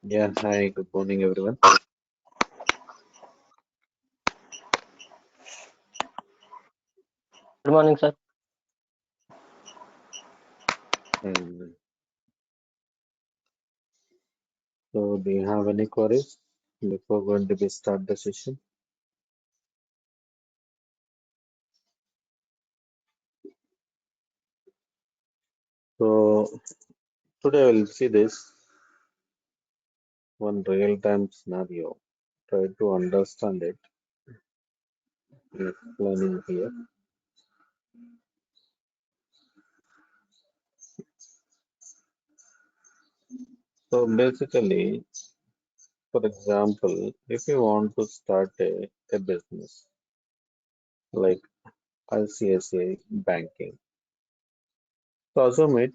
Yeah, hi, good morning, everyone. Good morning, sir. And so, do you have any queries before going to be start the session? So, today we'll see this one real-time scenario. Try to understand it. Explaining here. So, basically, for example, if you want to start a business like ICICI banking, so assume it.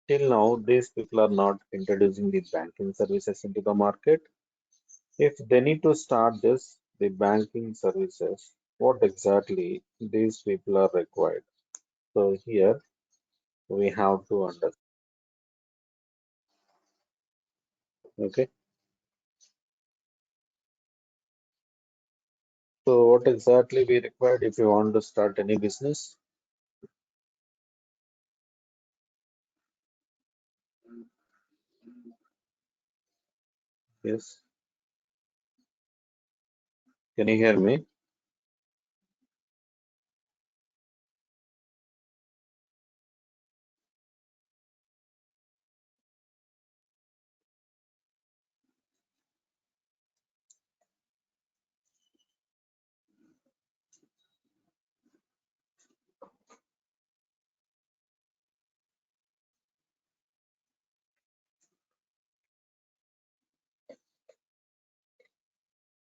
Till now, these people are not introducing the banking services into the market. If they need to start this, the banking services, what exactly these people are required? So here we have to understand. Okay. So what exactly we required if you want to start any business? Yes. Can you hear me?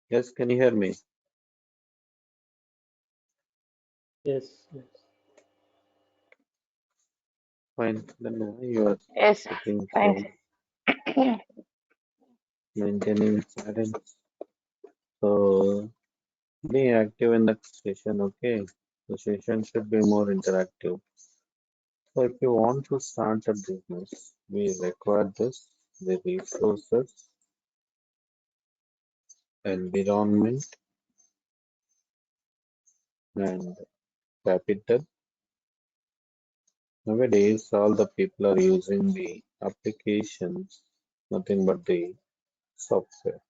Yes. Can you hear me? Yes, yes. Fine. Then why you are Yes, sitting fine. so maintaining silence? So be active in the session. Okay. The session should be more interactive. So if you want to start a business, we require this, the resources, environment, and capital. Nowadays, all the people are using the applications, nothing but the software.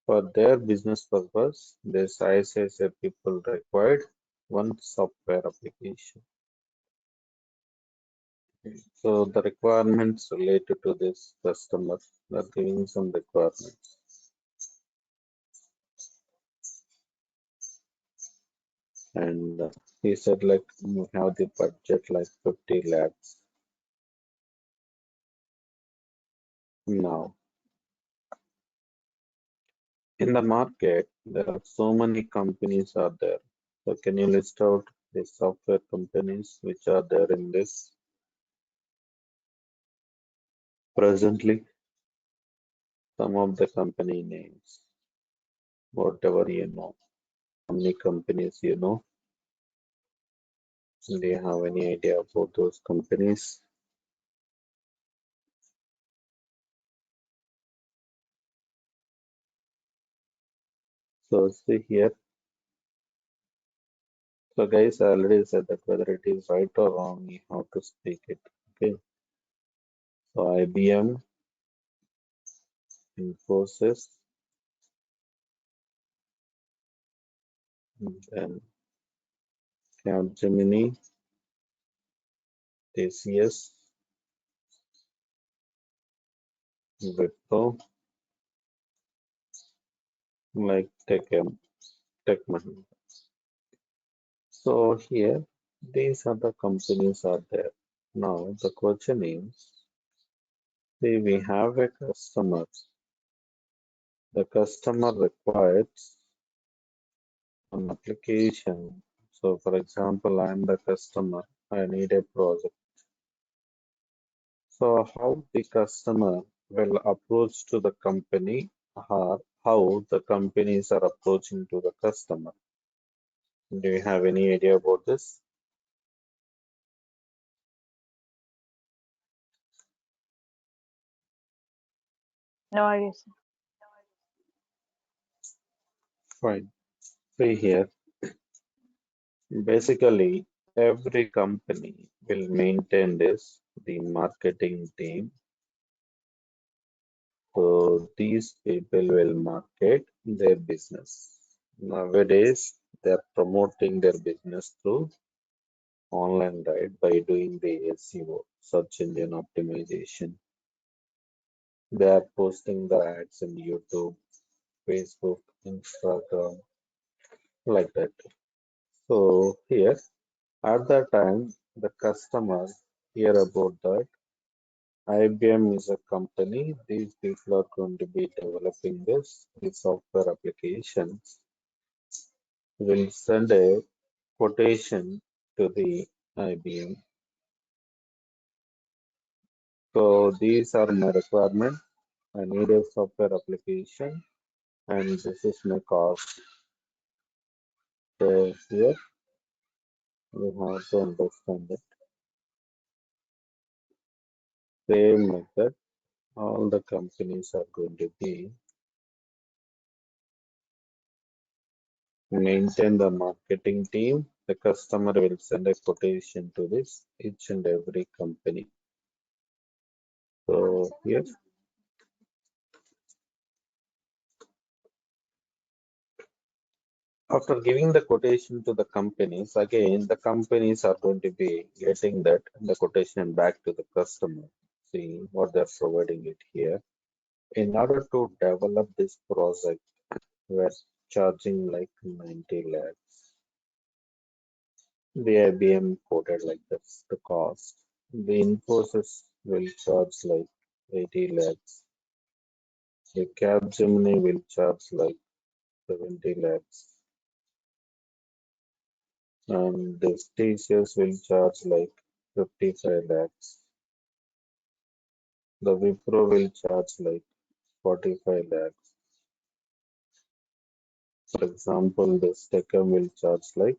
For their business purpose, this ISSA people required one software application. So the requirements related to this customer, they're giving some requirements. And he said like you have the budget like 50 lakhs. Now, in the market, there are so many companies are there. So can you list out the software companies which are there in this presently? Some of the company names, whatever you know. How many companies you know? Do you have any idea about those companies? So see here. So guys, I already said that whether it is right or wrong, you have to speak it. Okay. So IBM, Infosys, then Capgemini, TCS, Wipro, like Tech Mahindra. So here, these are the companies are there. Now the question is, see, we have a customer. The customer requires an application. So for example, I am the customer. I need a project. So how the customer will approach to the company or how the companies are approaching to the customer. Do you have any idea about this? No worries. Fine. See here, basically every company will maintain this, the marketing team. So these people will market their business. Nowadays, they're promoting their business through online, right, by doing the SEO, search engine optimization. They are posting the ads in YouTube, Facebook, Instagram, like that. So here, at that time, the customer hear about that IBM is a company. These people are going to be developing this software application. Will send a quotation to the IBM. So these are my requirement. I need a software application, and this is my cost. So here we have to understand it. Same method, all the companies are going to be maintain the marketing team. The customer will send a quotation to this each and every company. So here, after giving the quotation to the companies, again the companies are going to be getting that the quotation back to the customer. See what they're providing it here. In order to develop this project, we're charging like 90 lakhs. The IBM quoted like that's the cost. The Infosys will charge like 80 lakhs. The Capgemini will charge like 70 lakhs. And the TCS will charge like 55 lakhs. The Wipro will charge like 45 lakhs. For example, the Stecum will charge like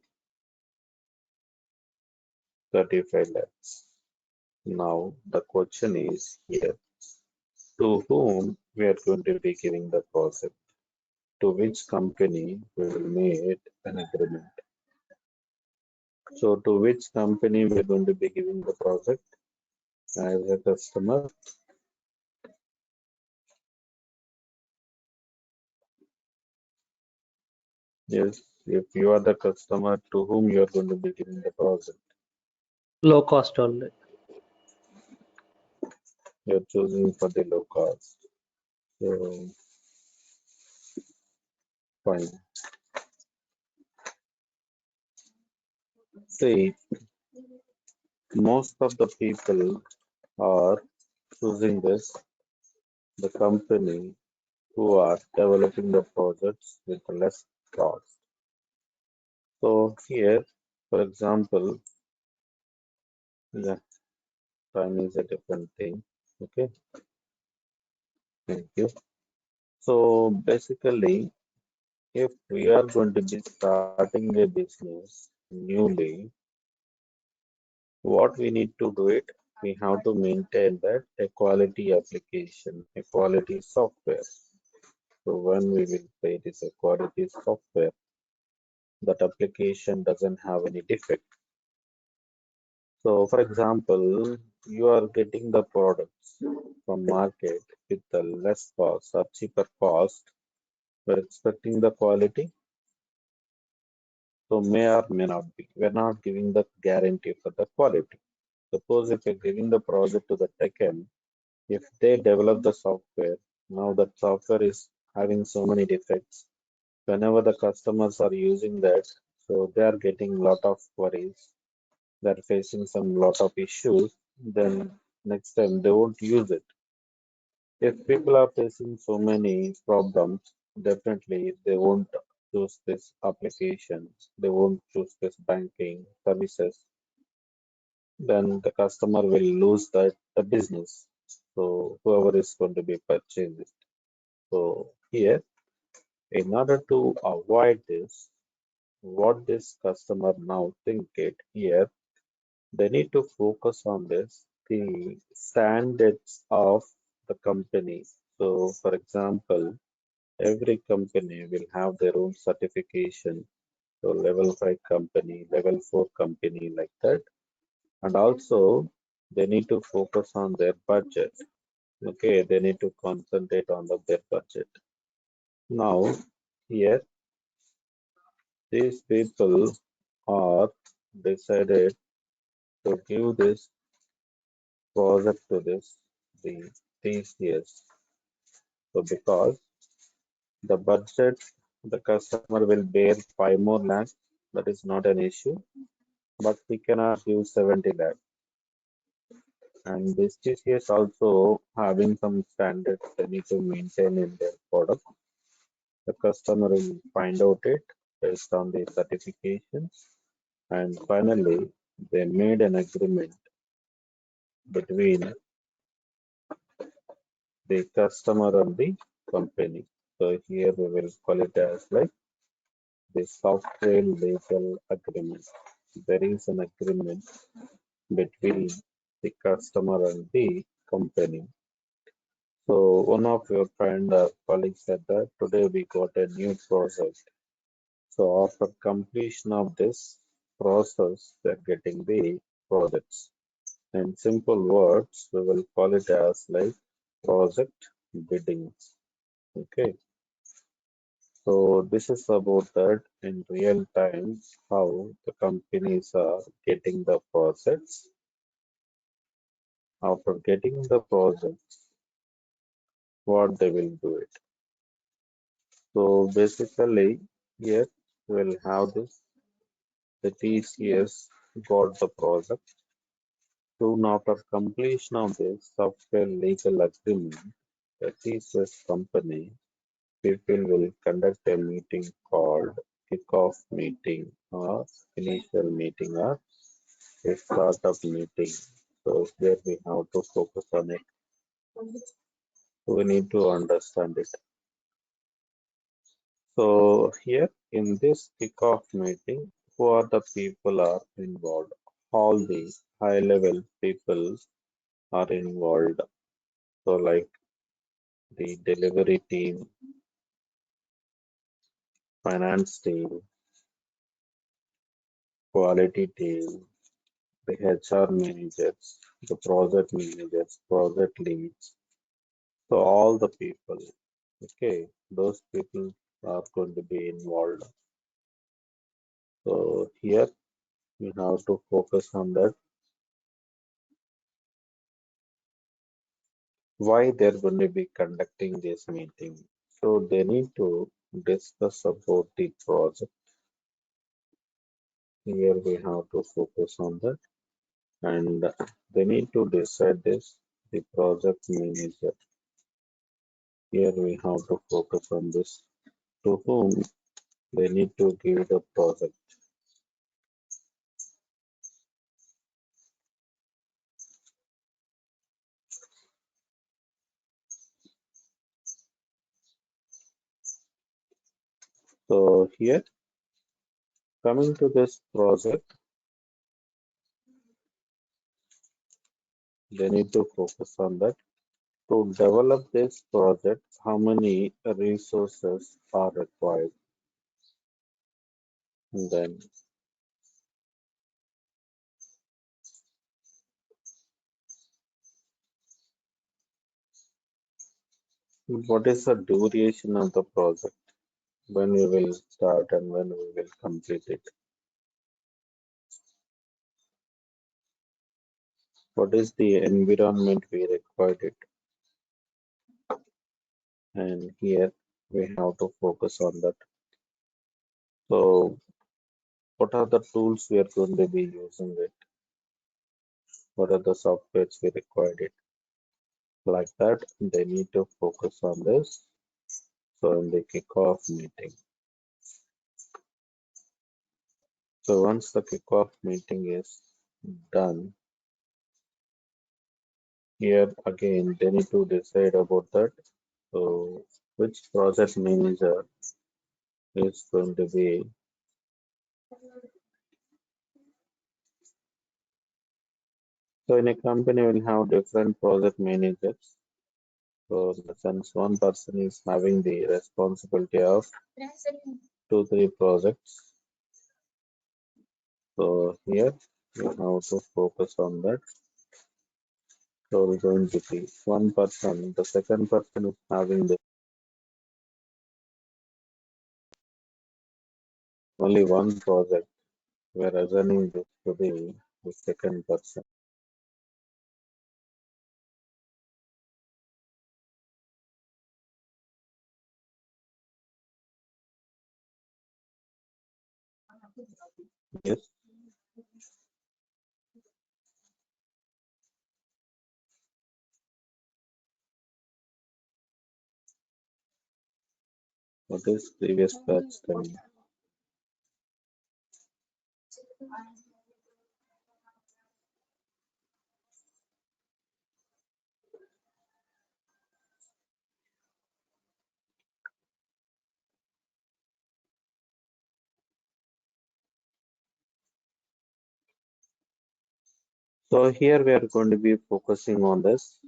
35 lakhs. Now, the question is here, to whom we are going to be giving the project? To which company we will make an agreement? So, to which company we are going to be giving the project as a customer? Yes, if you are the customer, to whom you are going to be giving the project? Low cost only. You are choosing for the low cost. So, fine. See, most of the people are choosing this, the company who are developing the projects with less cost. So here, for example, yeah, time is a different thing. Okay, thank you. So basically, if we are going to be starting a business newly, what we need to do it, we have to maintain that a quality application, a quality software. So when we will say it is a quality software, that application doesn't have any defect. So for example, you are getting the products from market with the less cost or cheaper cost. We're expecting the quality, so may or may not be. We're not giving the guarantee for the quality. Suppose if you're giving the project to the tech end, if they develop the software, now that software is having so many defects. Whenever the customers are using that, so they are getting lot of worries. They're facing some lot of issues. Then next time they won't use it. If people are facing so many problems, definitely they won't choose this application. They won't choose this banking services. Then the customer will lose that the business. So whoever is going to be purchased it. So here, in order to avoid this, what this customer now think it here, they need to focus on this, the standards of the company. So, for example, every company will have their own certification. So, level 5 company, level 4 company, like that. And also, they need to focus on their budget. Okay, they need to concentrate on their budget. Now, here, these people are decided to give this project to the TCS. So, because the budget, the customer will bear 5 more lakhs, that is not an issue, but we cannot give 70 lakhs. And this TCS also having some standards they need to maintain in their product. The customer will find out it based on the certifications, and finally they made an agreement between the customer and the company. So here we will call it as like the software legal agreement. There is an agreement between the customer and the company. So one of your friend or colleagues said that today we got a new project. So after completion of this process, they're getting the projects. In simple words, we will call it as like project bidding. Okay. So this is about that in real time, how the companies are getting the projects. After getting the projects, what they will do it. So basically, here we'll have this. The TCS got the project. Soon after completion of this software legal agreement, the TCS company people will conduct a meeting called kickoff meeting or initial meeting or a startup meeting. So here we have to focus on it. We need to understand it. So here in this kickoff meeting, who are the people are involved? All the high level people are involved. So like the delivery team, finance team, quality team, the HR managers, the project managers, project leads. So all the people, okay, those people are going to be involved. So here we have to focus on that. Why they're going to be conducting this meeting? So they need to discuss about the project. Here we have to focus on that, and they need to decide this. The project manager. Here we have to focus on this. To whom they need to give the project. So here, coming to this project, they need to focus on that. To develop this project, how many resources are required? And then what is the duration of the project? When we will start and when we will complete it? What is the environment we required it? And here we have to focus on that. So what are the tools we are going to be using it? What are the softwares we required it? Like that, they need to focus on this. So in the kickoff meeting. So once the kickoff meeting is done, here again they need to decide about that. So which project manager is going to be. So in a company we'll have different project managers. So in the sense one person is having the responsibility of 2, 3 projects. So here we have to focus on that. So we're going to see one person, the second person is having the only one project. We're assigning this to the second person. Yes, what is previous batch time? So here we are going to be focusing on this.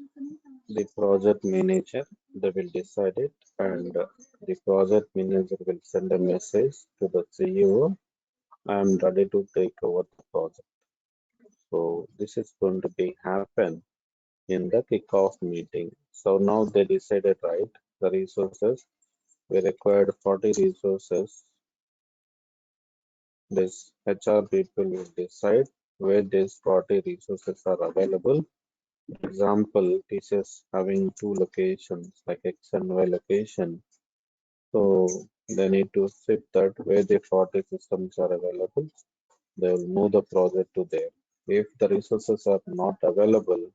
The project manager, they will decide it, and the project manager will send a message to the CEO. I'm ready to take over the project. So this is going to be happen in the kickoff meeting. So now they decided, right, the resources. We required 40 resources. This HR people will decide where these 40 resources are available. For example, teachers having 2 locations like X and Y location. So they need to shift that where the 40 systems are available. They will move the project to there. If the resources are not available,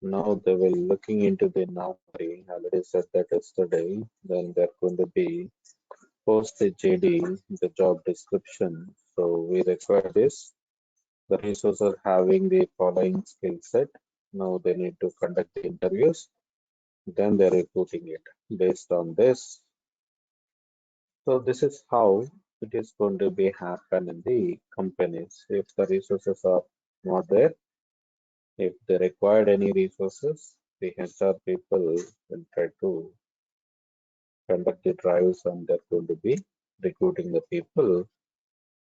now they will looking into the Naukri. Already said that yesterday. Then they're going to be post the JD, the job description. So we require this. The resources are having the following skill set. Now they need to conduct the interviews. Then they're recruiting it based on this. So this is how it is going to be happen in the companies. If the resources are not there, if they required any resources, the HR people will try to conduct the drives and they're going to be recruiting the people.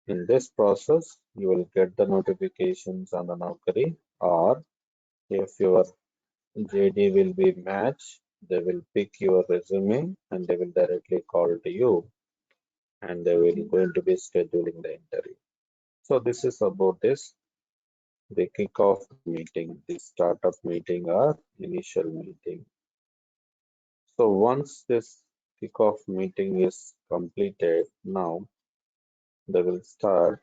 In this process, you will get the notifications on the Naukri, or if your JD will be matched, they will pick your resume and they will directly call to you and they will going to be scheduling the interview. So this is about this, the kickoff meeting, the startup meeting or initial meeting. So once this kickoff meeting is completed, now they will start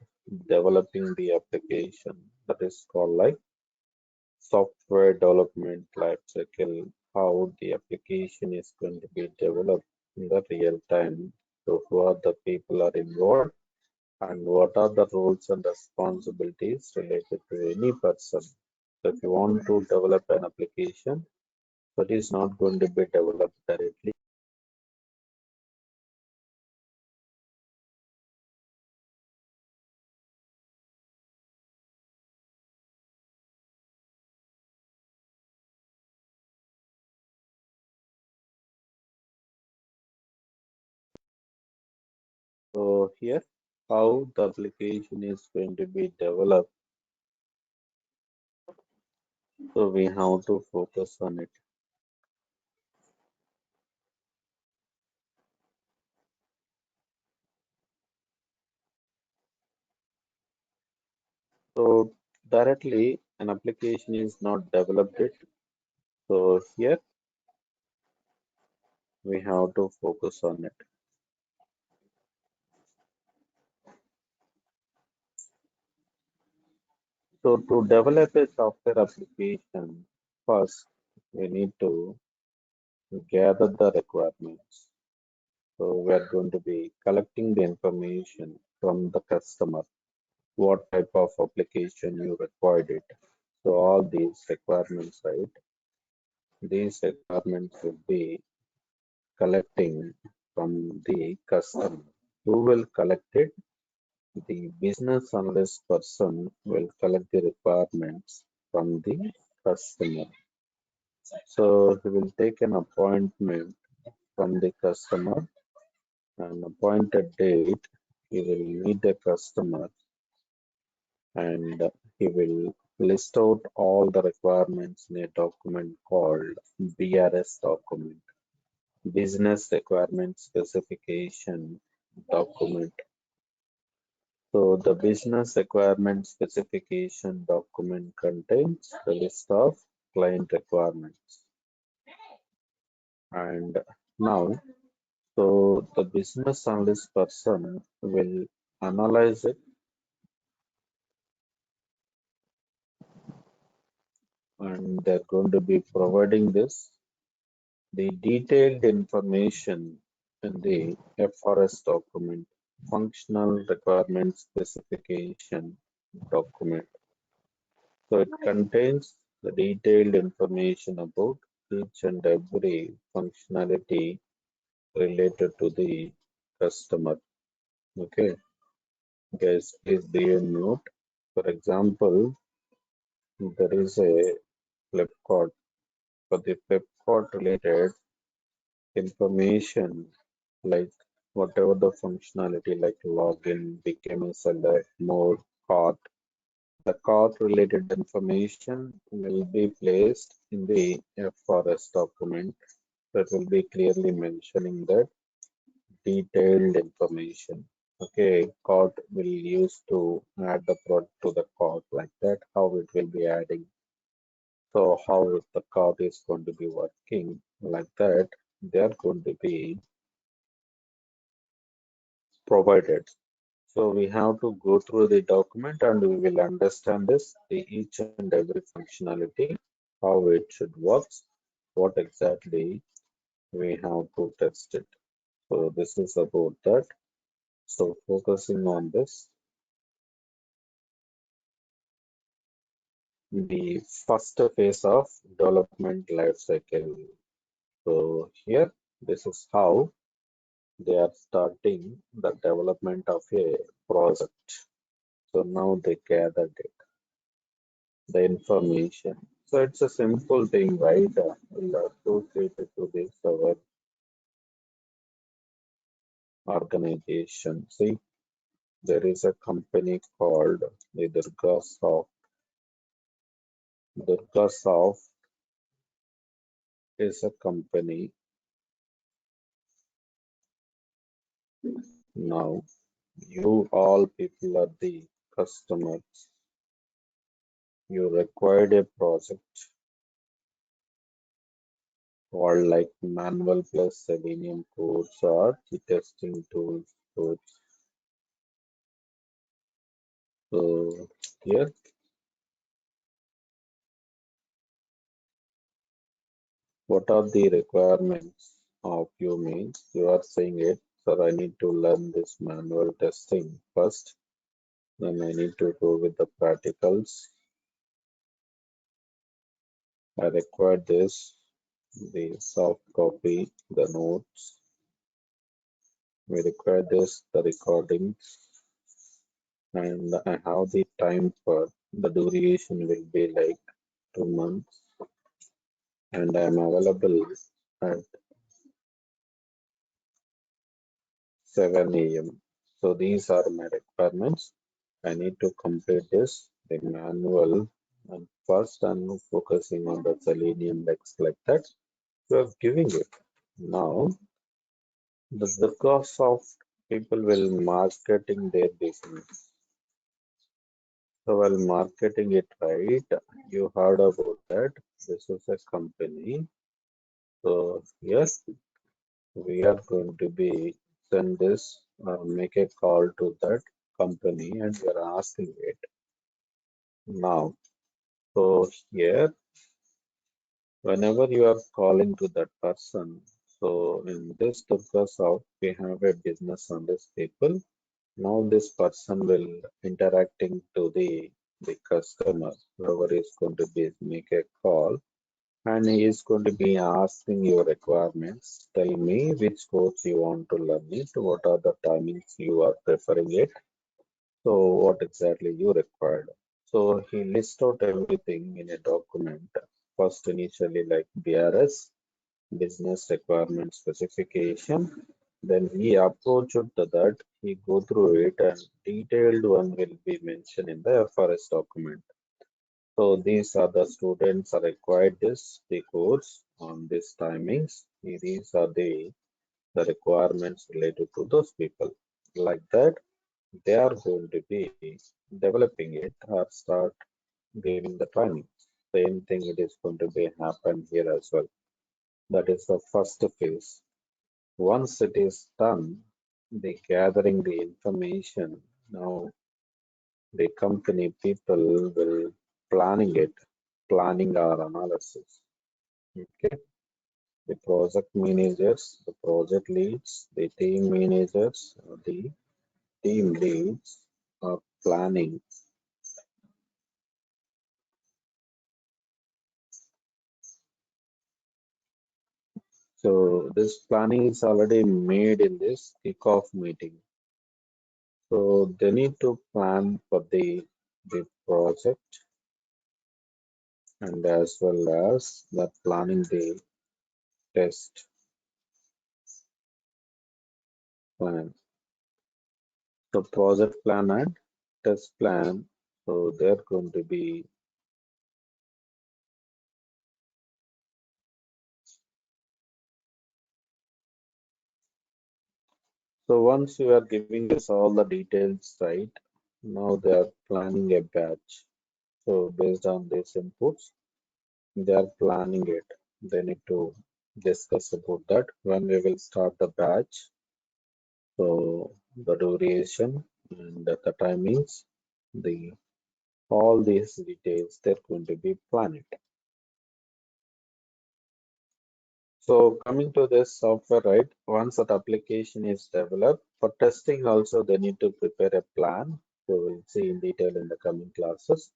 developing the application that is called like software development life cycle, how the application is going to be developed in the real time. So who are the people are involved and what are the roles and responsibilities related to any person. So if you want to develop an application, that is not going to be developed directly. So here, how the application is going to be developed. So we have to focus on it. So directly an application is not developed it. So here we have to focus on it. So to develop a software application, first we need to gather the requirements. So we are going to be collecting the information from the customer, what type of application you required it. So all these requirements, right? These requirements will be collecting from the customer. Who will collect it? The business analyst person will collect the requirements from the customer. So he will take an appointment from the customer, an appointed date. He will meet the customer and he will list out all the requirements in a document called BRS document, Business Requirement Specification document. So the business requirement specification document contains the list of client requirements. And now, so the business analyst person will analyze it and they're going to be providing this the detailed information in the FRS document, functional requirement specification document. So it contains the detailed information about each and every functionality related to the customer. Okay, guys, please be a note. For example, there is a Flipkart. For the Flipkart related information, like whatever the functionality like login, become a seller, more cart. The cart related information will be placed in the FRS document that will be clearly mentioning that detailed information. Okay, cart will use to add the product to the cart like that, how it will be adding. So how the cart is going to be working like that, they are going to be provided. So we have to go through the document and we will understand this, the each and every functionality, how it should work, what exactly we have to test it. So this is about that. So focusing on this, the first phase of development life cycle. So here, this is how they are starting the development of a project. So now they gathered it, the information. So it's a simple thing, right? We'll associate it to this our organization. See, there is a company called the DurgaSoft. DurgaSoft is a company. Now, you all people are the customers. You required a project called like manual plus Selenium codes or the testing tools codes. So here, what are the requirements of you means? You are saying it, sir, I need to learn this manual testing first. Then I need to go with the practicals. I require this, the soft copy, the notes. We require this, the recordings, and I have the time for the duration will be like 2 months, and I am available at 7 a.m. So these are my requirements. I need to complete this, the manual, and first I'm focusing on the Selenium Lex like that. You are giving it. Now, the cost of people will marketing their business. So while marketing it right, you heard about that. This is a company. So yes, we are going to be send this, make a call to that company, and we are asking it now. So here, whenever you are calling to that person, so in this Durgasoft, we have a business analyst people. Now this person will interacting to the customer, whoever is going to be make a call, and he is going to be asking your requirements. Tell me which course you want to learn it, what are the timings you are preferring it, so what exactly you required. So he lists out everything in a document. first initially like BRS, business requirement specification. Then he approached that, he go through it and detailed one will be mentioned in the FRS document. So these are the students are required the course on these timings. These are the requirements related to those people. Like that, they are going to be developing it or start giving the training. Same thing it is going to be happen here as well. That is the first phase. Once it is done, the gathering the information. Now the company people will planning it, planning our analysis. Okay. The project managers, the project leads, the team managers, the team leads are planning. So this planning is already made in this kickoff meeting. So they need to plan for the project and as well as that planning the test plan. So project plan and test plan. So they're going to be. So once you are giving this all the details right, now they are planning a batch. So based on these inputs, they are planning it. They need to discuss about that when we will start the batch. So the duration and the timings, the all these details they're going to be planning. So coming to this software, right? Once that application is developed, for testing also they need to prepare a plan. So we'll see in detail in the coming classes.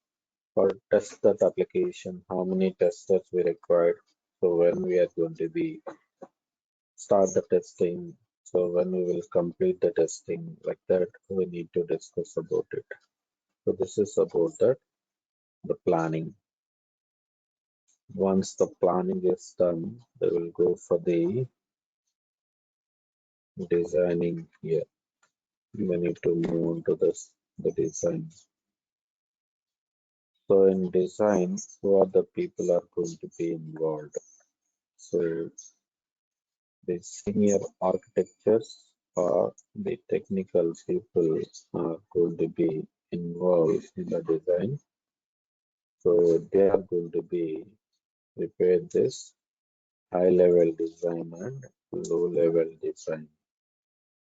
For test that application, how many testers we required. So when we are going to be start the testing. So when we will complete the testing, like that, we need to discuss about it. So this is about that, the planning. Once the planning is done, they will go for the designing here. We need to move on to this, the design. So in design, who are the people are going to be involved? So the senior architectures or the technical people are going to be involved in the design. So they are going to be prepare this high level design and low level design.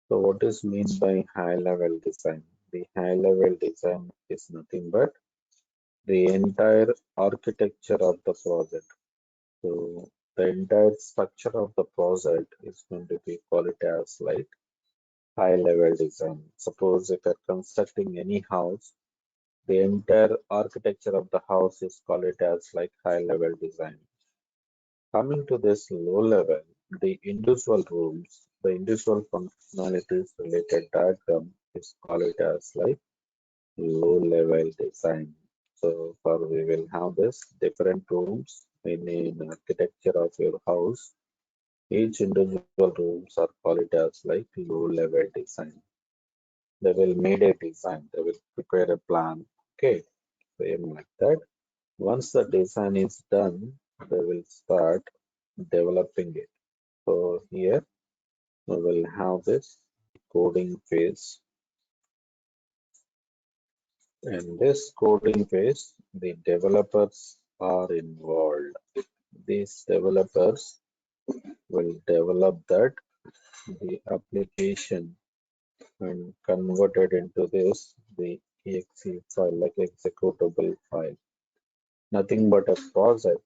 So what is meant by high level design? The high level design is nothing but the entire architecture of the project. So the entire structure of the project is going to be called it as like high level design. Suppose if you're constructing any house, the entire architecture of the house is called it as like high level design. Coming to this low level, the individual rooms, the individual functionalities related diagram is called it as like low level design. So for we will have this different rooms in architecture of your house. Each individual rooms are called it as like low level design. They will made a design, they will prepare a plan. Okay, same like that. Once the design is done, they will start developing it. So here we will have this coding phase. In this coding phase, the developers are involved. These developers will develop that the application and convert it into this the exe file like executable file. Nothing but a project.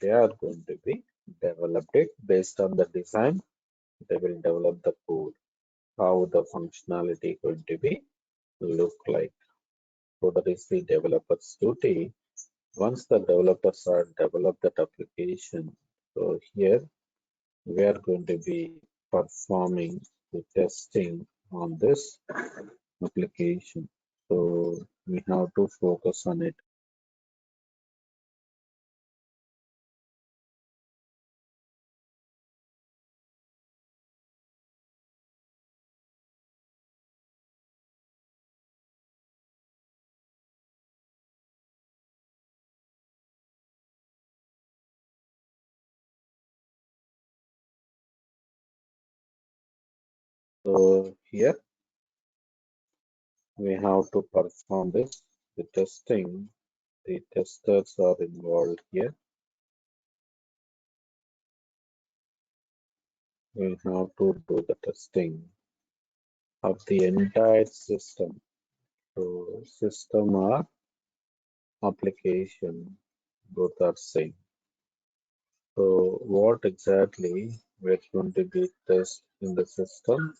They are going to be developed it based on the design. They will develop the code. How the functionality going to be look like. So that is the developer's duty. Once the developers are developed that application, so here we are going to be performing the testing on this application. So we have to focus on it. So here we have to perform this. The testing, the testers are involved here. We have to do the testing of the entire system. So system or application, both are same. So what exactly we're going to be test in the system?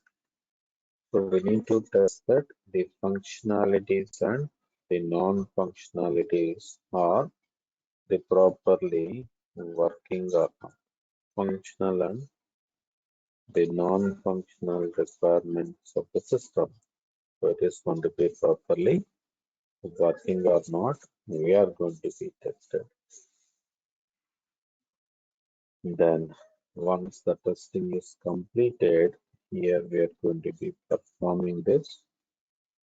So we need to test that the functionalities and the non-functionalities are the properly working or not. Functional and the non-functional requirements of the system. So it is going to be properly working or not. We are going to be tested. Then once the testing is completed, here we are going to be performing this,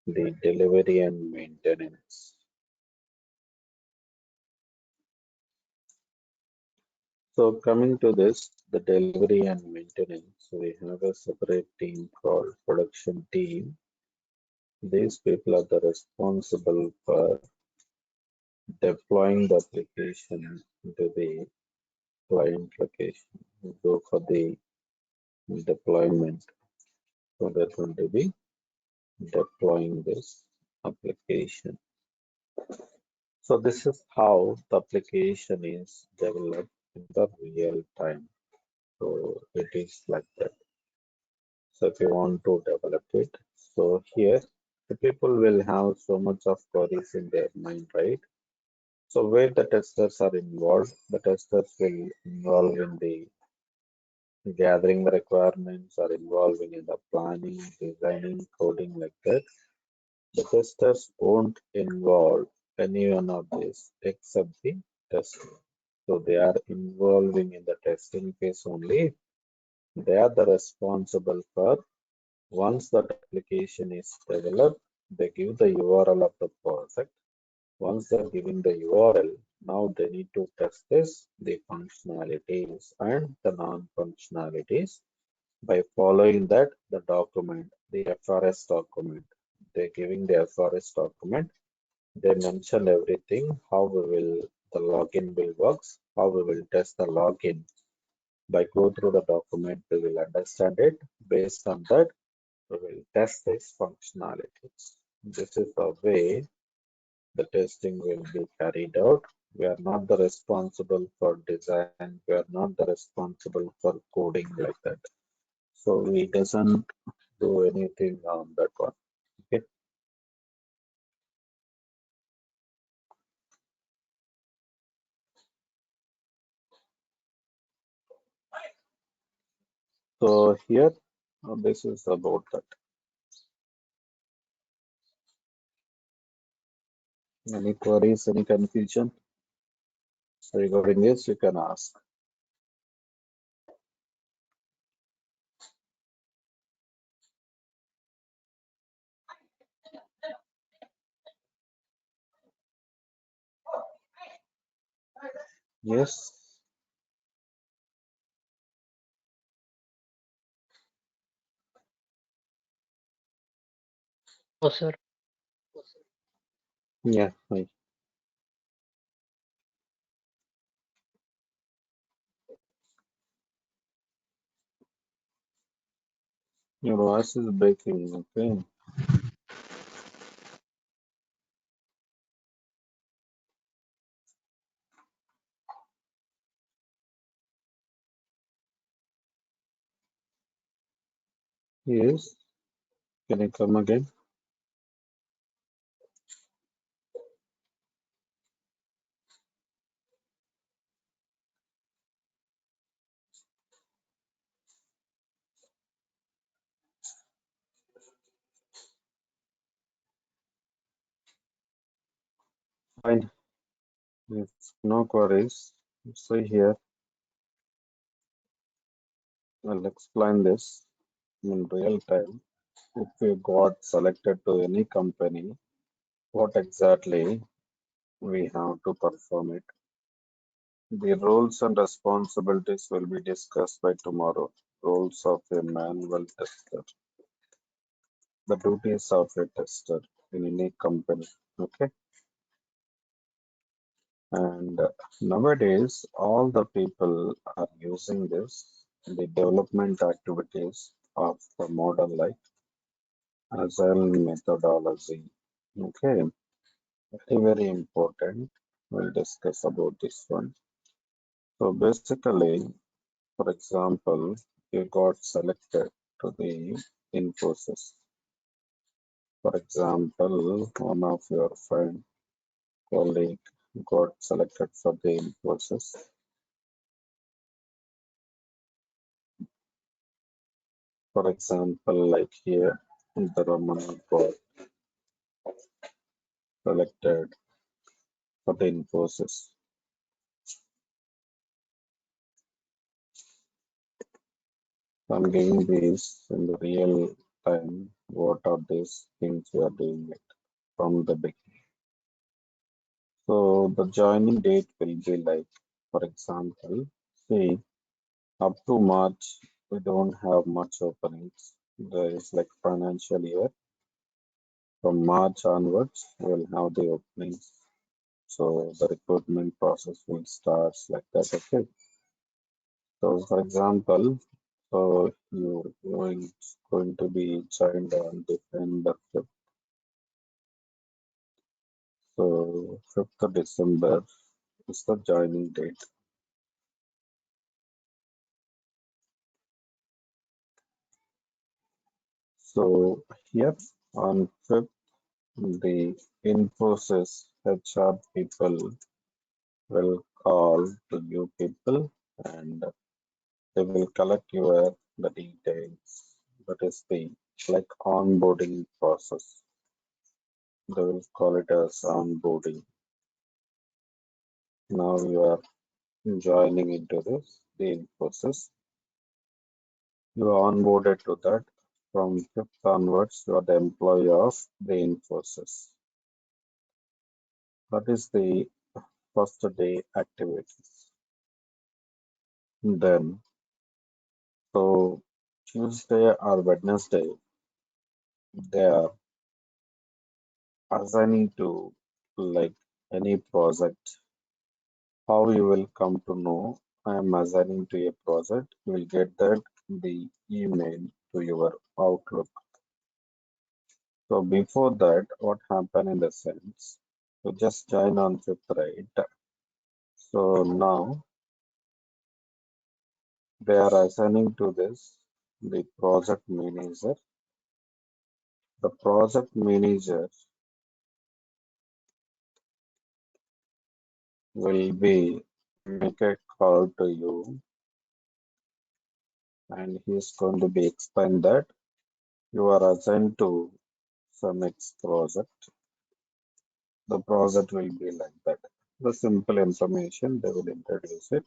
the delivery and maintenance. So coming to this, the delivery and maintenance, we have a separate team called production team. These people are the responsible for deploying the application into the client location. We go for the deployment. So they're going to be deploying this application. So this is how the application is developed in the real time. So it is like that. So if you want to develop it, so here the people will have so much of queries in their mind, right? So where the testers are involved, the testers will involve in the gathering the requirements, or involving in the planning, designing, coding like that. The testers won't involve any one of this except the testing. So they are involving in the testing phase only. They are the responsible for once that application is developed, they give the URL of the project. Once they're giving the URL, now they need to test this, the functionalities and the non-functionalities by following that the document, the FRS document. They're giving the FRS document. They mention everything, how we will the login will works, how we will test the login. By go through the document, we will understand it. Based on that, we will test its functionalities. This is the way the testing will be carried out. We are not the responsible for design. We are not the responsible for coding like that. So we doesn't do anything on that one. Okay. So here, this is about that. Any queries, any confusion regarding this, you can ask. Yes. Oh, sir. Yeah. Fine. Your voice is breaking. Okay. Yes. Can you come again? Fine. If no queries, see here. I'll explain this in real time. If you got selected to any company, what exactly we have to perform it. The roles and responsibilities will be discussed by tomorrow. Roles of a manual tester. the duties of a tester in any company. Okay, and nowadays all the people are using this in the development activities of the model like agile methodology. Okay, very important. We'll discuss about this one. So basically, for example, you got selected to the Infosys. For example, one of your friend colleague got selected for the Infosys. For example, like here, the Ramana got selected for the Infosys. So I'm giving these in the real time. What are these things we are doing it from the beginning? So the joining date will be like, for example, see, up to March, we don't have much openings. There is like financial year. From March onwards, we'll have the openings. So the recruitment process will start like that. Okay. So for example, so you're going to be joined on December 5th. So 5th of December is the joining date. So here on 5th, the Infosys HR people will call to you people and they will collect your the details. That is the like onboarding process. They will call it as onboarding. Now you are joining into this, the Infosys. You are onboarded to that. From 5th onwards, you are the employee of the Infosys. That is the first day activities. Then, so Tuesday or Wednesday, they are assigning to like any project. How you will come to know I am assigning to a project, you will get that the email to your Outlook. So before that, what happened in the sense, you just join on 5th, right? So now they are assigning to this the project manager. The project manager will be make a call to you and he is going to be explain that you are assigned to some X project. The project will be like that. The simple information they will introduce it.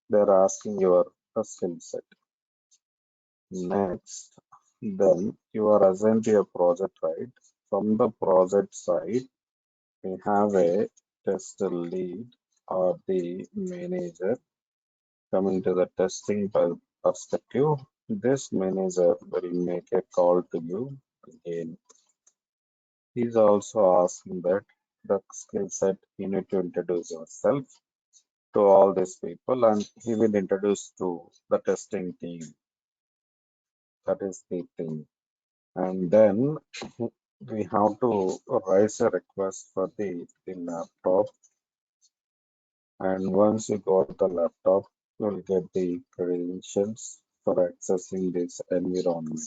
They are asking your skill set. Next, then you are assigned to a project, right? From the project side, we have a test lead or the manager coming to the testing perspective. This manager will make a call to you again. He's also asking that the skill set you need to introduce yourself to all these people and he will introduce to the testing team. That is the thing. And then we have to raise a request for the laptop. And once you got the laptop, you'll get the credentials for accessing this environment.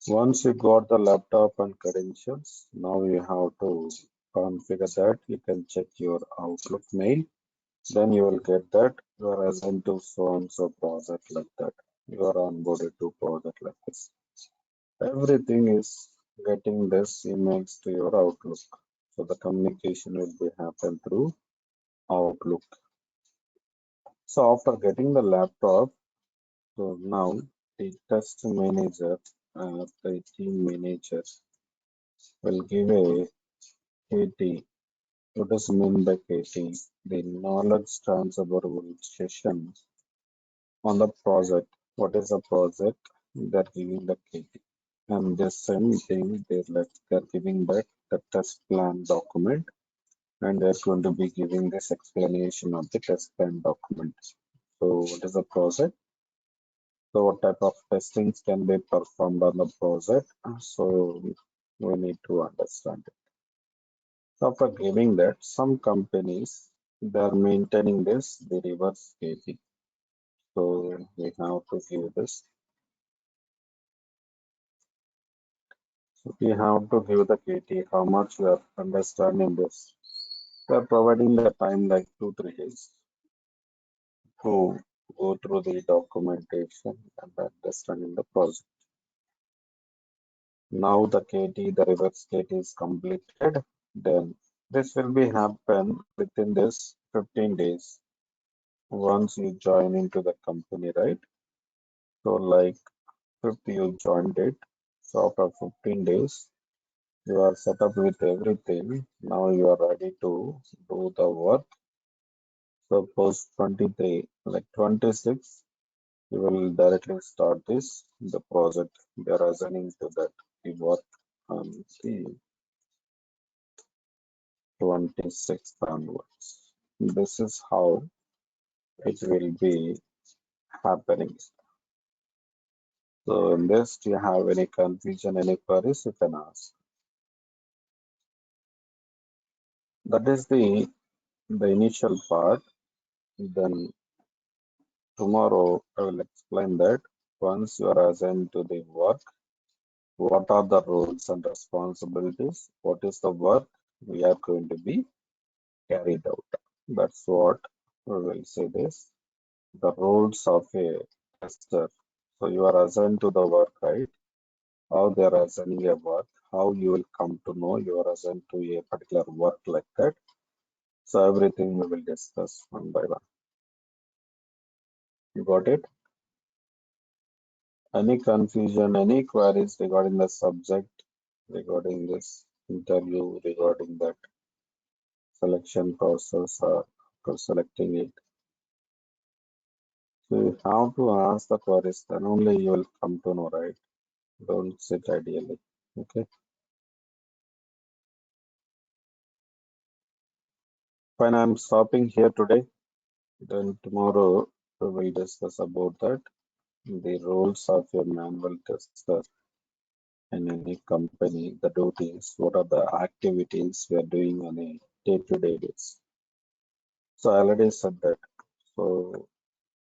Once you got the laptop and credentials, now you have to configure that. You can check your Outlook mail. Then you will get that you are assigned to so and so project like that. You are onboarded to project like this. Everything is getting this emails to your Outlook. So the communication will be happen through Outlook. So after getting the laptop, so now the test manager, the team manager will give a KT. What does mean by KT? The knowledge transferable session on the project. What is a project? they're giving the KT. And the same thing, they're giving back the test plan document, and they're going to be giving this explanation of the test plan document. So what is the project? So what type of testings can be performed on the project? So we need to understand it. So after giving that, some companies they are maintaining the reverse KT. So we have to give this. So we have to give the KT how much we are understanding this. We are providing the time like 2-3 days to go through the documentation and understanding the project. Now the KT, the reverse KT is completed. Then this will be happen within this 15 days once you join into the company, right? So like if you joined it, so after 15 days, you are set up with everything. Now you are ready to do the work. Suppose 23, like 26, you will directly start the project. They are assigning to that the work on the 26th onwards. This is how it will be happening. So in this, do you have any confusion, any queries you can ask? That is the initial part. Then tomorrow I will explain that once you are assigned to the work, what are the roles and responsibilities? What is the work we are going to be carried out? That's what we will say this. The roles of a tester. So you are assigned to the work, right? How they are assigning a work, how you will come to know you are assigned to a particular work like that. So everything we will discuss one by one. You got it? Any confusion, any queries regarding the subject, regarding this interview, regarding that selection process or after selecting it? So you have to ask the queries, then only you will come to know, right? Don't sit ideally. Okay. Fine, I'm stopping here today. Then tomorrow we will discuss about that. The roles of a manual tester in any company, the duties, what are the activities we are doing on a day-to-day basis. So I already said that. So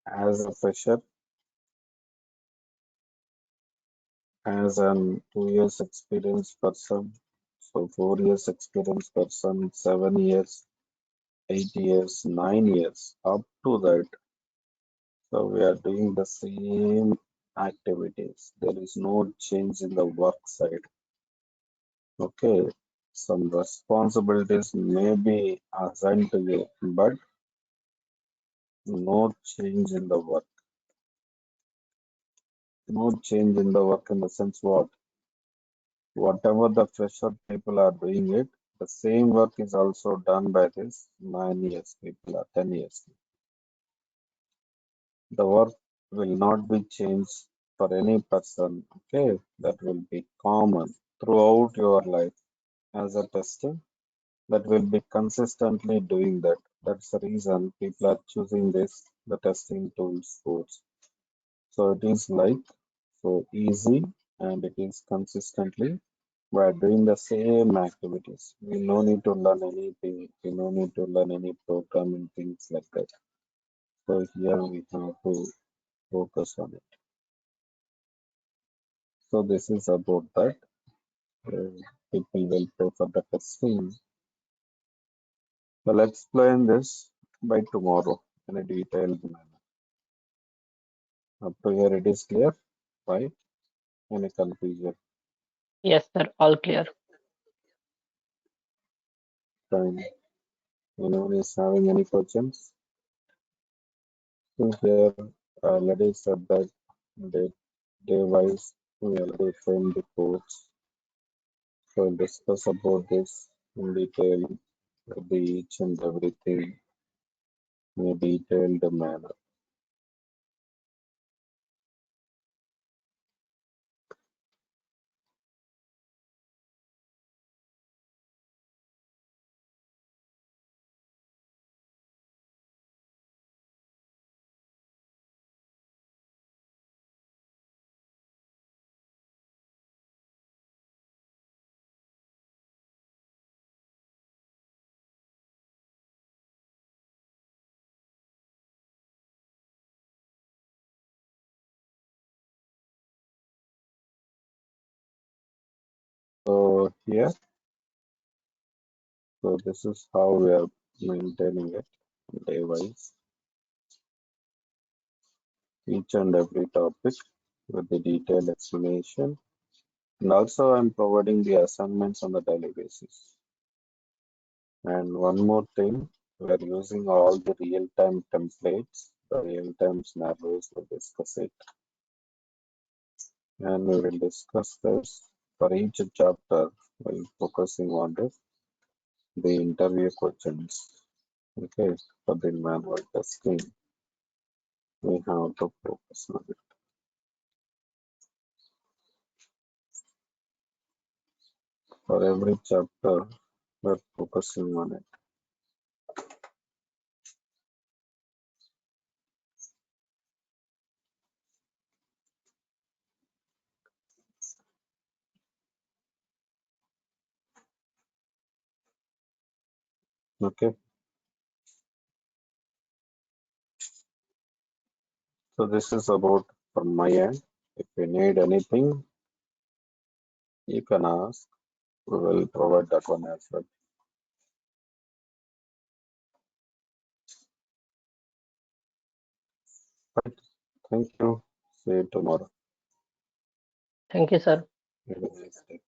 as a fresher, as an 2 years experience person, so 4 years experience person, 7 years, 8 years, 9 years, up to that. So we are doing the same activities. There is no change in the work side. Okay, some responsibilities may be assigned to you, but no change in the work. No change in the work in the sense what? Whatever the fresher people are doing it, the same work is also done by this 9 years people or 10 years. The work will not be changed for any person. Okay, that will be common throughout your life as a tester. That will be consistently doing that. That's the reason people are choosing the testing tools course. So it is like so easy and it is consistently by doing the same activities. We no need to learn anything. We no need to learn any programming things like that. So here we have to focus on it. So this is about that. Uh, People will prefer the testing. I'll explain this by tomorrow in a detailed manner. Up to here it is clear, right? Any confusion? Yes, sir. All clear. Fine. Anyone is having any questions? So here I already said that day, day wise we already framed the course. So we'll discuss about this in detail, the each and everything in a detailed manner. So here, so this is how we are maintaining it day-wise, each and every topic with the detailed explanation. And also I'm providing the assignments on the daily basis. And one more thing, we're using all the real-time templates, the real-time scenarios to discuss it. And we will discuss this for each chapter while focusing on the interview questions. Okay, for the manual testing, we have to focus on it. For every chapter, we're focusing on it. Okay, so this is about from my end. If you need anything, you can ask. We will provide that one as well. Right. Thank you. See you tomorrow. Thank you, sir. Have a nice day.